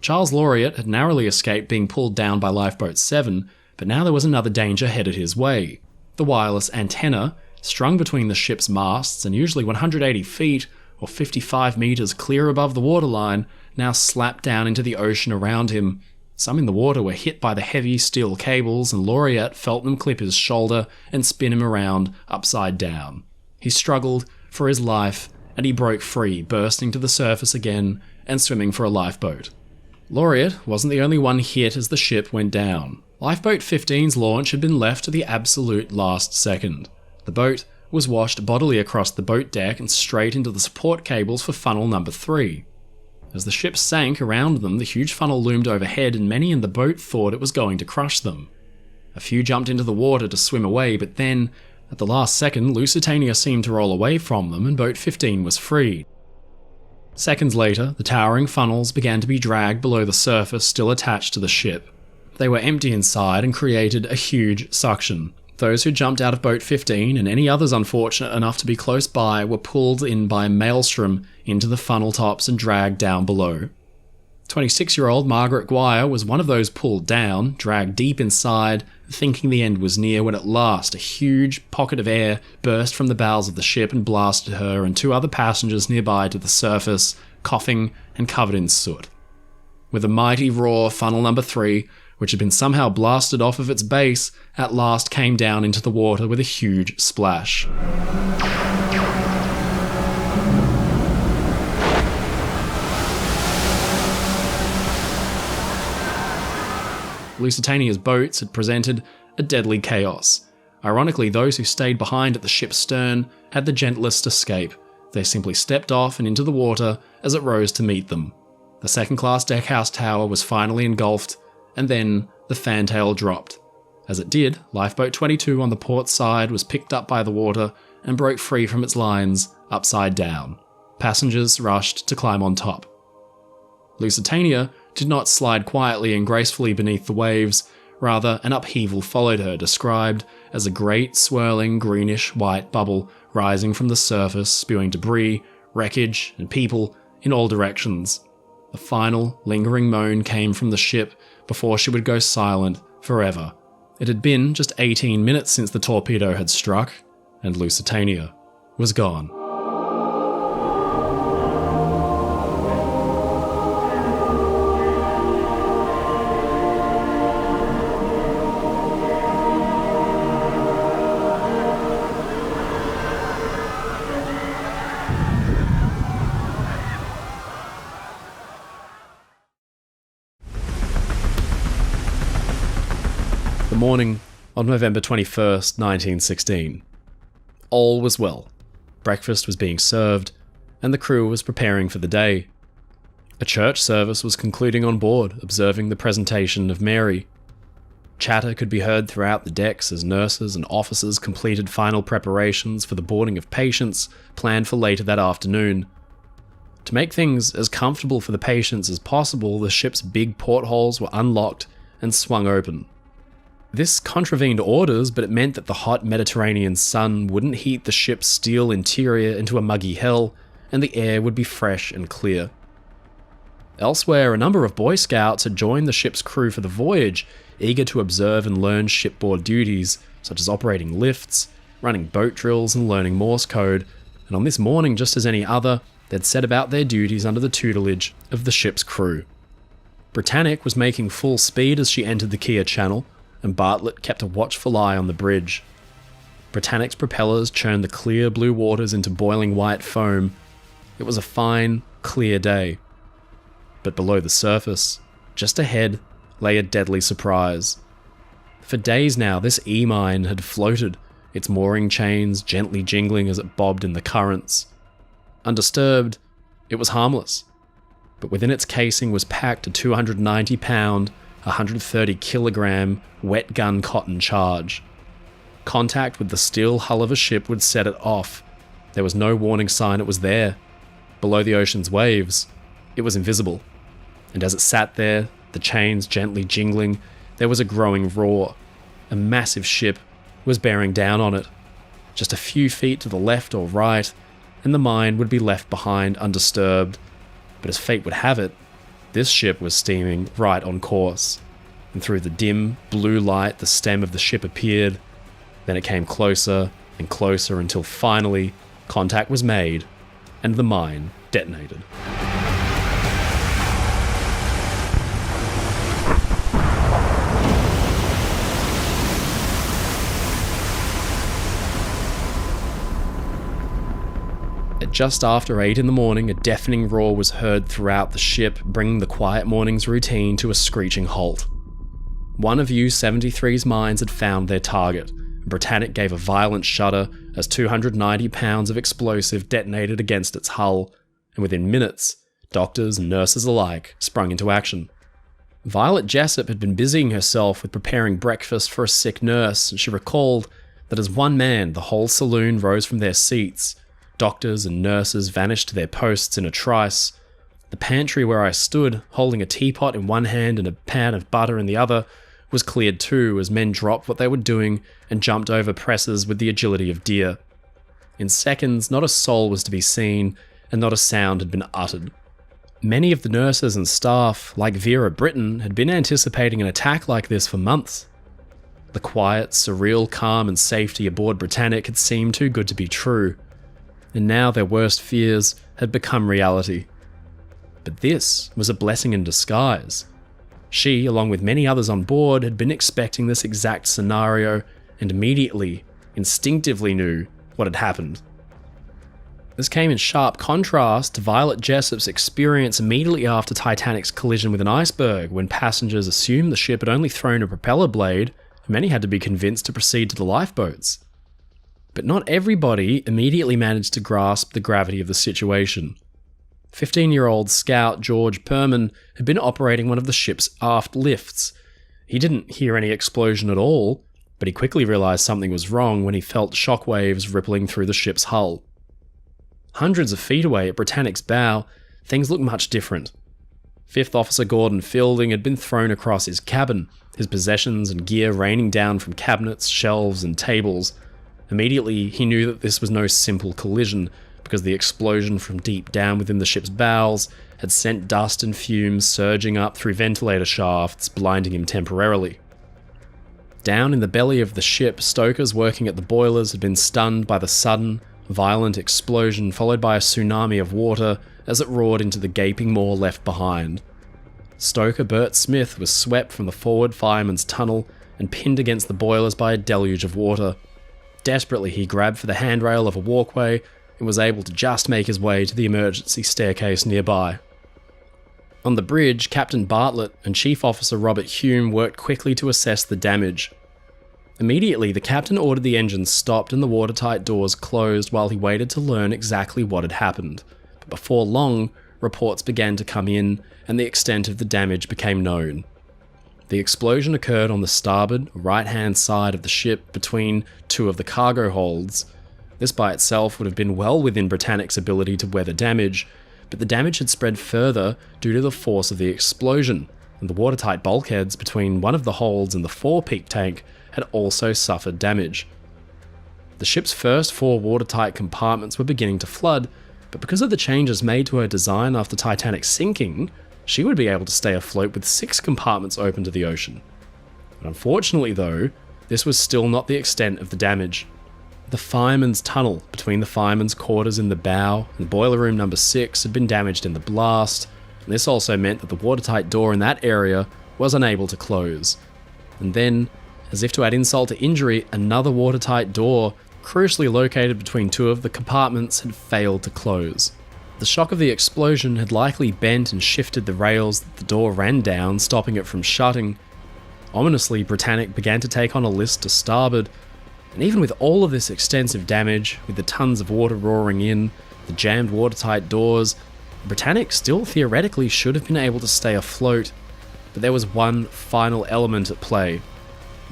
Charles Laureate had narrowly escaped being pulled down by Lifeboat 7, but now there was another danger headed his way. The wireless antenna, strung between the ship's masts and usually 180 feet or 55 metres clear above the waterline, now slapped down into the ocean around him. Some in the water were hit by the heavy steel cables, and Laureate felt them clip his shoulder and spin him around upside down. He struggled for his life, and he broke free, bursting to the surface again and swimming for a lifeboat. Laureate wasn't the only one hit as the ship went down. Lifeboat 15's launch had been left to the absolute last second. The boat was washed bodily across the boat deck and straight into the support cables for funnel number 3. As the ship sank around them, the huge funnel loomed overhead, and many in the boat thought it was going to crush them. A few jumped into the water to swim away, but then, at the last second, Lusitania seemed to roll away from them and boat 15 was freed. Seconds later, the towering funnels began to be dragged below the surface still attached to the ship. They were empty inside and created a huge suction. Those who jumped out of boat 15 and any others unfortunate enough to be close by were pulled in by a maelstrom into the funnel tops and dragged down below. 26-year-old Margaret Guire was one of those pulled down, dragged deep inside, thinking the end was near when at last a huge pocket of air burst from the bowels of the ship and blasted her and 2 other passengers nearby to the surface, coughing and covered in soot. With a mighty roar, funnel number 3, which had been somehow blasted off of its base, at last came down into the water with a huge splash. Lusitania's boats had presented a deadly chaos. Ironically, those who stayed behind at the ship's stern had the gentlest escape. They simply stepped off and into the water as it rose to meet them. The second-class deckhouse tower was finally engulfed, and then the fantail dropped. As it did, Lifeboat 22 on the port side was picked up by the water and broke free from its lines upside down. Passengers rushed to climb on top. Lusitania did not slide quietly and gracefully beneath the waves, rather an upheaval followed her, described as a great swirling greenish-white bubble rising from the surface, spewing debris, wreckage, and people in all directions. A final, lingering moan came from the ship before she would go silent forever. It had been just 18 minutes since the torpedo had struck, and Lusitania was gone. The morning on November 21st, 1916. All was well. Breakfast was being served, and the crew was preparing for the day. A church service was concluding on board, observing the presentation of Mary. Chatter could be heard throughout the decks as nurses and officers completed final preparations for the boarding of patients planned for later that afternoon. To make things as comfortable for the patients as possible, the ship's big portholes were unlocked and swung open. This contravened orders, but it meant that the hot Mediterranean sun wouldn't heat the ship's steel interior into a muggy hell, and the air would be fresh and clear. Elsewhere, a number of Boy Scouts had joined the ship's crew for the voyage, eager to observe and learn shipboard duties, such as operating lifts, running boat drills, and learning Morse code, and on this morning, just as any other, they'd set about their duties under the tutelage of the ship's crew. Britannic was making full speed as she entered the Kia Channel, and Bartlett kept a watchful eye on the bridge. Britannic's propellers churned the clear blue waters into boiling white foam. It was a fine, clear day. But below the surface, just ahead, lay a deadly surprise. For days now, this E-mine had floated, its mooring chains gently jingling as it bobbed in the currents. Undisturbed, it was harmless. But within its casing was packed a 290-pound, 130-kilogram wet gun cotton charge. Contact with the steel hull of a ship would set it off. There was no warning sign it was there. Below the ocean's waves, it was invisible. And as it sat there, the chains gently jingling, there was a growing roar. A massive ship was bearing down on it. Just a few feet to the left or right, and the mine would be left behind undisturbed. But as fate would have it, this ship was steaming right on course. And through the dim, blue light, the stem of the ship appeared. Then it came closer and closer until finally contact was made and the mine detonated. At just after 8 in the morning, a deafening roar was heard throughout the ship, bringing the quiet morning's routine to a screeching halt. One of U-73's mines had found their target. Britannic gave a violent shudder as 290 pounds of explosive detonated against its hull, and within minutes, doctors and nurses alike sprung into action. Violet Jessup had been busying herself with preparing breakfast for a sick nurse, and she recalled that as one man, the whole saloon rose from their seats. Doctors and nurses vanished to their posts in a trice. The pantry where I stood, holding a teapot in one hand and a pan of butter in the other, was cleared too as men dropped what they were doing and jumped over presses with the agility of deer. In seconds, not a soul was to be seen, and not a sound had been uttered. Many of the nurses and staff, like Vera Britton, had been anticipating an attack like this for months. The quiet, surreal calm and safety aboard Britannic had seemed too good to be true, and now their worst fears had become reality. But this was a blessing in disguise. She, along with many others on board, had been expecting this exact scenario and immediately, instinctively knew what had happened. This came in sharp contrast to Violet Jessup's experience immediately after Titanic's collision with an iceberg, when passengers assumed the ship had only thrown a propeller blade, and many had to be convinced to proceed to the lifeboats. But not everybody immediately managed to grasp the gravity of the situation. 15-year-old scout George Perman had been operating one of the ship's aft lifts. He didn't hear any explosion at all, but he quickly realized something was wrong when he felt shockwaves rippling through the ship's hull. Hundreds of feet away at Britannic's bow, things looked much different. Fifth Officer Gordon Fielding had been thrown across his cabin, his possessions and gear raining down from cabinets, shelves, and tables. Immediately, he knew that this was no simple collision, because the explosion from deep down within the ship's bowels had sent dust and fumes surging up through ventilator shafts, blinding him temporarily. Down in the belly of the ship, stokers working at the boilers had been stunned by the sudden, violent explosion, followed by a tsunami of water as it roared into the gaping maw left behind. Stoker Bert Smith was swept from the forward fireman's tunnel and pinned against the boilers by a deluge of water. Desperately, he grabbed for the handrail of a walkway and was able to just make his way to the emergency staircase nearby. On the bridge, Captain Bartlett and Chief Officer Robert Hume worked quickly to assess the damage. Immediately, the captain ordered the engines stopped and the watertight doors closed while he waited to learn exactly what had happened. But before long, reports began to come in and the extent of the damage became known. The explosion occurred on the starboard, right-hand side of the ship between two of the cargo holds. This by itself would have been well within Britannic's ability to weather damage, but the damage had spread further due to the force of the explosion, and the watertight bulkheads between one of the holds and the forepeak tank had also suffered damage. The ship's first 4 watertight compartments were beginning to flood, but because of the changes made to her design after Titanic's sinking, she would be able to stay afloat with 6 compartments open to the ocean. But unfortunately though, this was still not the extent of the damage. The fireman's tunnel between the fireman's quarters in the bow and boiler room number 6 had been damaged in the blast, and this also meant that the watertight door in that area was unable to close. And then, as if to add insult to injury, another watertight door, crucially located between 2 of the compartments, had failed to close. The shock of the explosion had likely bent and shifted the rails that the door ran down, stopping it from shutting. Ominously, Britannic began to take on a list to starboard, and even with all of this extensive damage, with the tons of water roaring in, the jammed watertight doors, Britannic still theoretically should have been able to stay afloat, but there was one final element at play.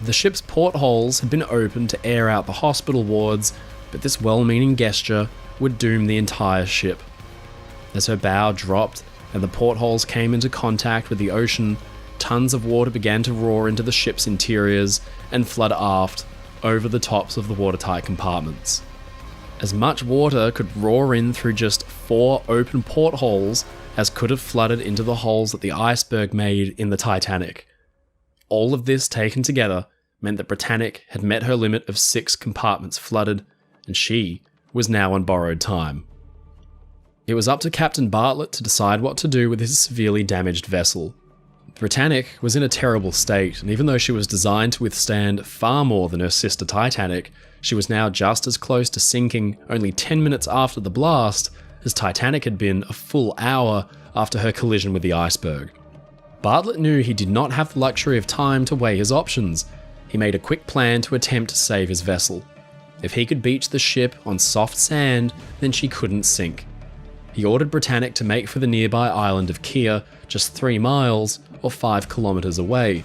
The ship's portholes had been opened to air out the hospital wards, but this well-meaning gesture would doom the entire ship. As her bow dropped and the portholes came into contact with the ocean, tons of water began to roar into the ship's interiors and flood aft over the tops of the watertight compartments. As much water could roar in through just 4 open portholes as could have flooded into the holes that the iceberg made in the Titanic. All of this taken together meant that Britannic had met her limit of 6 compartments flooded, and she was now on borrowed time. It was up to Captain Bartlett to decide what to do with his severely damaged vessel. Britannic was in a terrible state, and even though she was designed to withstand far more than her sister Titanic, she was now just as close to sinking only 10 minutes after the blast as Titanic had been a full hour after her collision with the iceberg. Bartlett knew he did not have the luxury of time to weigh his options. He made a quick plan to attempt to save his vessel. If he could beach the ship on soft sand, then she couldn't sink. He ordered Britannic to make for the nearby island of Kea, just 3 miles or 5 kilometers away.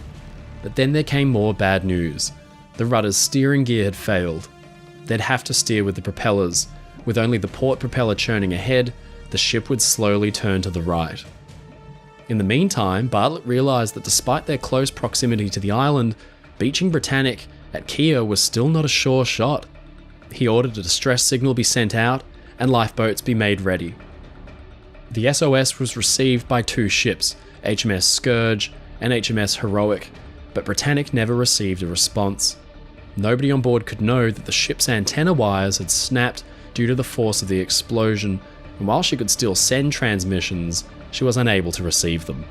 But then there came more bad news. The rudder's steering gear had failed. They'd have to steer with the propellers. With only the port propeller churning ahead, the ship would slowly turn to the right. In the meantime, Bartlett realized that despite their close proximity to the island, beaching Britannic at Kea was still not a sure shot. He ordered a distress signal be sent out and lifeboats be made ready. The SOS was received by 2 ships, HMS Scourge and HMS Heroic, but Britannic never received a response. Nobody on board could know that the ship's antenna wires had snapped due to the force of the explosion, and while she could still send transmissions, she was unable to receive them.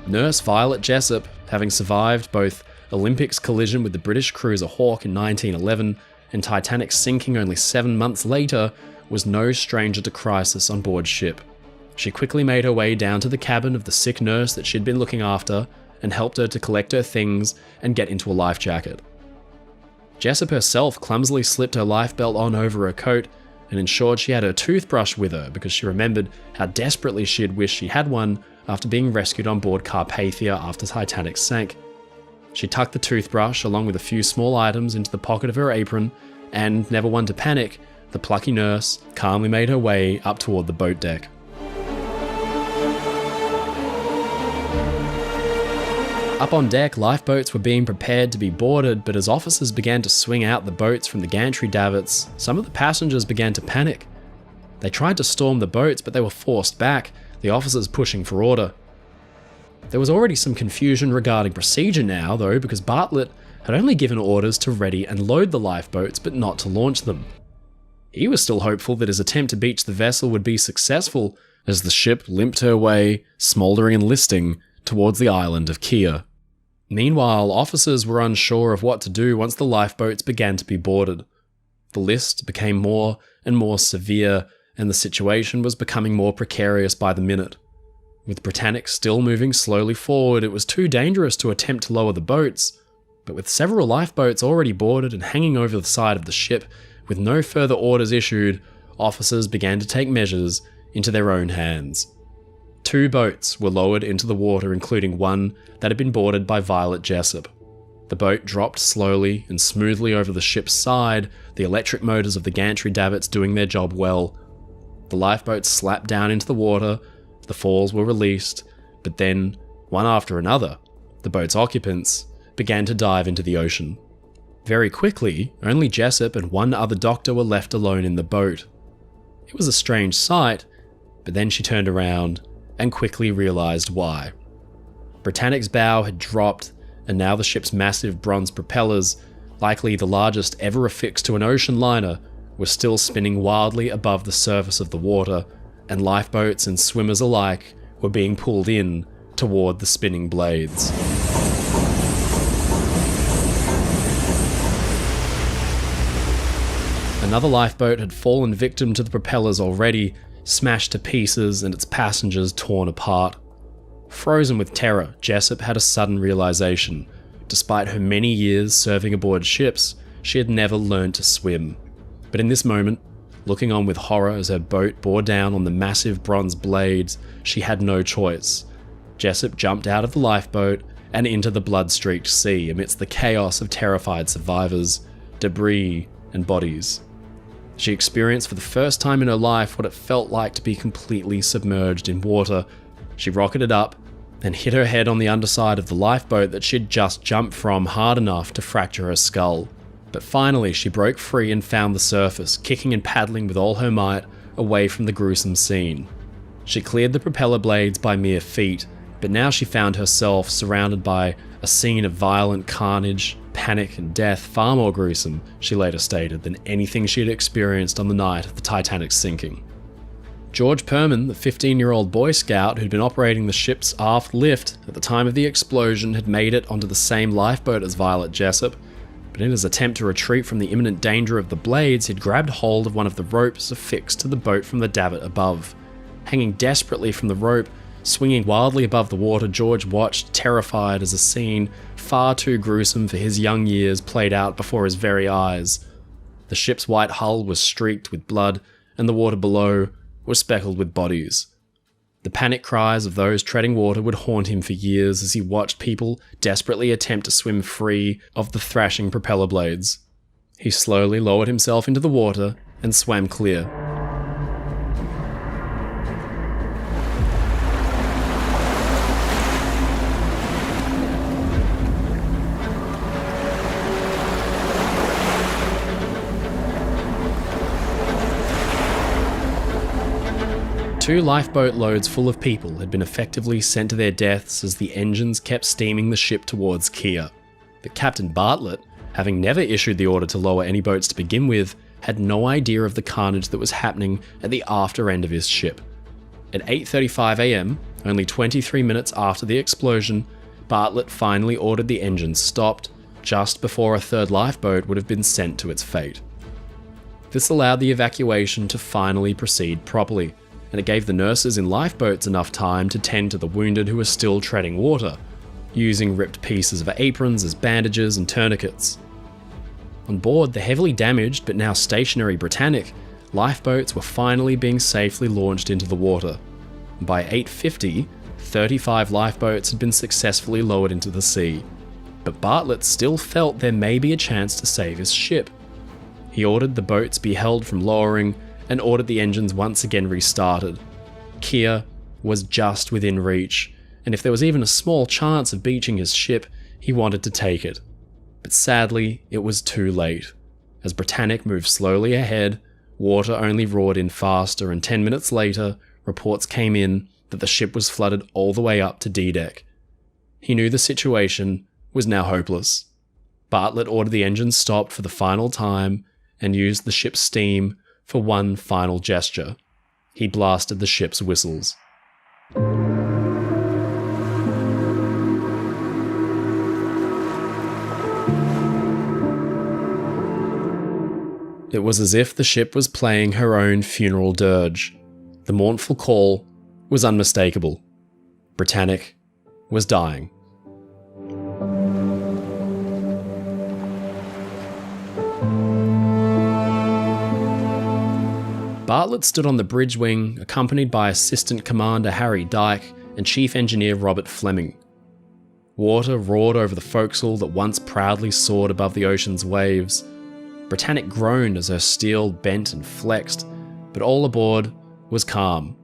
Nurse Violet Jessup, having survived both Olympic's collision with the British cruiser Hawke in 1911 and Titanic's sinking only 7 months later, was no stranger to crisis on board ship. She quickly made her way down to the cabin of the sick nurse that she'd been looking after and helped her to collect her things and get into a life jacket. Jessup herself clumsily slipped her life belt on over her coat and ensured she had her toothbrush with her because she remembered how desperately she had wished she had one after being rescued on board Carpathia after Titanic sank. She tucked the toothbrush along with a few small items into the pocket of her apron and, never one to panic, the plucky nurse calmly made her way up toward the boat deck. Up on deck, lifeboats were being prepared to be boarded, but as officers began to swing out the boats from the gantry davits, some of the passengers began to panic. They tried to storm the boats, but they were forced back, the officers pushing for order. There was already some confusion regarding procedure now, though, because Bartlett had only given orders to ready and load the lifeboats, but not to launch them. He was still hopeful that his attempt to beach the vessel would be successful as the ship limped her way, smouldering and listing, towards the island of Kea. Meanwhile, officers were unsure of what to do once the lifeboats began to be boarded. The list became more and more severe, and the situation was becoming more precarious by the minute. With Britannic still moving slowly forward, it was too dangerous to attempt to lower the boats. But with several lifeboats already boarded and hanging over the side of the ship, with no further orders issued, officers began to take measures into their own hands. 2 boats were lowered into the water, including one that had been boarded by Violet Jessup. The boat dropped slowly and smoothly over the ship's side, the electric motors of the gantry davits doing their job well. The lifeboats slapped down into the water, the falls were released, but then, one after another, the boat's occupants began to dive into the ocean. Very quickly, only Jessup and one other doctor were left alone in the boat. It was a strange sight, but then she turned around and quickly realized why. Britannic's bow had dropped, and now the ship's massive bronze propellers, likely the largest ever affixed to an ocean liner, were still spinning wildly above the surface of the water, and lifeboats and swimmers alike were being pulled in toward the spinning blades. Another lifeboat had fallen victim to the propellers already, smashed to pieces and its passengers torn apart. Frozen with terror, Jessup had a sudden realization. Despite her many years serving aboard ships, she had never learned to swim. But in this moment, looking on with horror as her boat bore down on the massive bronze blades, she had no choice. Jessup jumped out of the lifeboat and into the blood-streaked sea amidst the chaos of terrified survivors, debris, and bodies. She experienced for the first time in her life what it felt like to be completely submerged in water. She rocketed up and hit her head on the underside of the lifeboat that she'd just jumped from hard enough to fracture her skull. But finally she broke free and found the surface, kicking and paddling with all her might away from the gruesome scene. She cleared the propeller blades by mere feet, but now she found herself surrounded by a scene of violent carnage, panic and death far more gruesome, she later stated, than anything she had experienced on the night of the Titanic's sinking. George Perman, the 15-year-old Boy Scout who'd been operating the ship's aft lift at the time of the explosion, had made it onto the same lifeboat as Violet Jessup, but in his attempt to retreat from the imminent danger of the blades, he'd grabbed hold of one of the ropes affixed to the boat from the davit above. Hanging desperately from the rope, swinging wildly above the water, George watched, terrified, as a scene far too gruesome for his young years played out before his very eyes. The ship's white hull was streaked with blood, and the water below was speckled with bodies. The panic cries of those treading water would haunt him for years as he watched people desperately attempt to swim free of the thrashing propeller blades. He slowly lowered himself into the water and swam clear. Two lifeboat loads full of people had been effectively sent to their deaths as the engines kept steaming the ship towards Kia. But Captain Bartlett, having never issued the order to lower any boats to begin with, had no idea of the carnage that was happening at the after end of his ship. At 8:35 AM, only 23 minutes after the explosion, Bartlett finally ordered the engines stopped, just before a third lifeboat would have been sent to its fate. This allowed the evacuation to finally proceed properly, and it gave the nurses in lifeboats enough time to tend to the wounded who were still treading water, using ripped pieces of aprons as bandages and tourniquets. On board the heavily damaged but now stationary Britannic, lifeboats were finally being safely launched into the water. By 8:50, 35 lifeboats had been successfully lowered into the sea, but Bartlett still felt there may be a chance to save his ship. He ordered the boats be held from lowering and ordered the engines once again restarted. Kia was just within reach, and if there was even a small chance of beaching his ship, he wanted to take it. But sadly, it was too late. As Britannic moved slowly ahead, water only roared in faster, and 10 minutes later, reports came in that the ship was flooded all the way up to D-deck. He knew the situation was now hopeless. Bartlett ordered the engines stopped for the final time and used the ship's steam for one final gesture. He blasted the ship's whistles. It was as if the ship was playing her own funeral dirge. The mournful call was unmistakable. Britannic was dying. Bartlett stood on the bridge wing, accompanied by Assistant Commander Harry Dyke and Chief Engineer Robert Fleming. Water roared over the forecastle that once proudly soared above the ocean's waves. Britannic groaned as her steel bent and flexed, but all aboard was calm.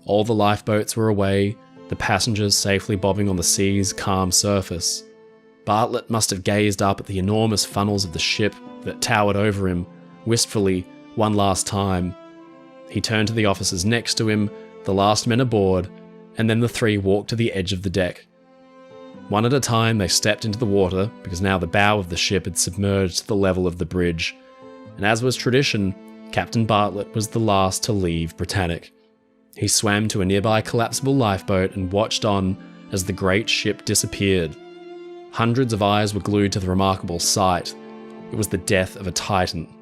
All the lifeboats were away, the passengers safely bobbing on the sea's calm surface. Bartlett must have gazed up at the enormous funnels of the ship that towered over him, wistfully, one last time. He turned to the officers next to him, the last men aboard, and then the three walked to the edge of the deck. One at a time they stepped into the water, because now the bow of the ship had submerged to the level of the bridge, and as was tradition, Captain Bartlett was the last to leave Britannic. He swam to a nearby collapsible lifeboat and watched on as the great ship disappeared. Hundreds of eyes were glued to the remarkable sight. It was the death of a Titan.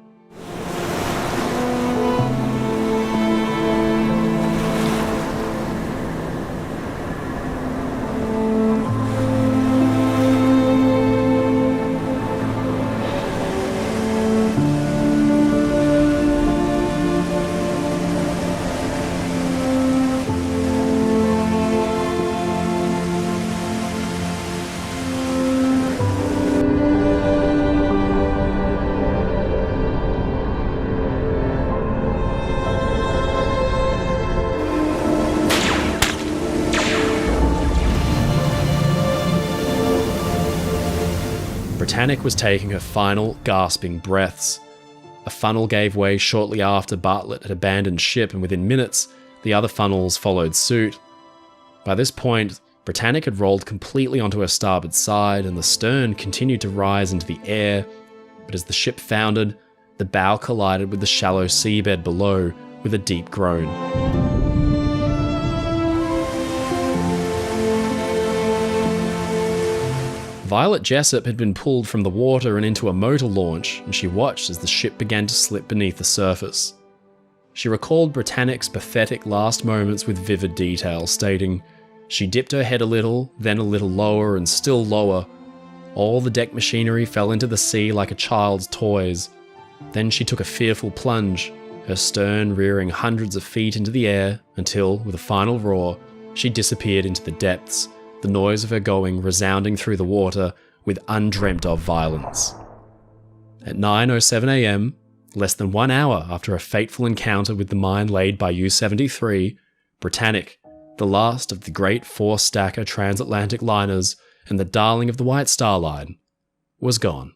Britannic was taking her final, gasping breaths. A funnel gave way shortly after Bartlett had abandoned ship, and within minutes, the other funnels followed suit. By this point, Britannic had rolled completely onto her starboard side, and the stern continued to rise into the air, but as the ship foundered, the bow collided with the shallow seabed below with a deep groan. Violet Jessup had been pulled from the water and into a motor launch, and she watched as the ship began to slip beneath the surface. She recalled Britannic's pathetic last moments with vivid detail, stating, "She dipped her head a little, then a little lower and still lower. All the deck machinery fell into the sea like a child's toys. Then she took a fearful plunge, her stern rearing hundreds of feet into the air until, with a final roar, she disappeared into the depths, the noise of her going resounding through the water with undreamt of violence." At 9:07 a.m, less than 1 hour after a fateful encounter with the mine laid by U-73, Britannic, the last of the great four-stacker transatlantic liners and the darling of the White Star Line, was gone.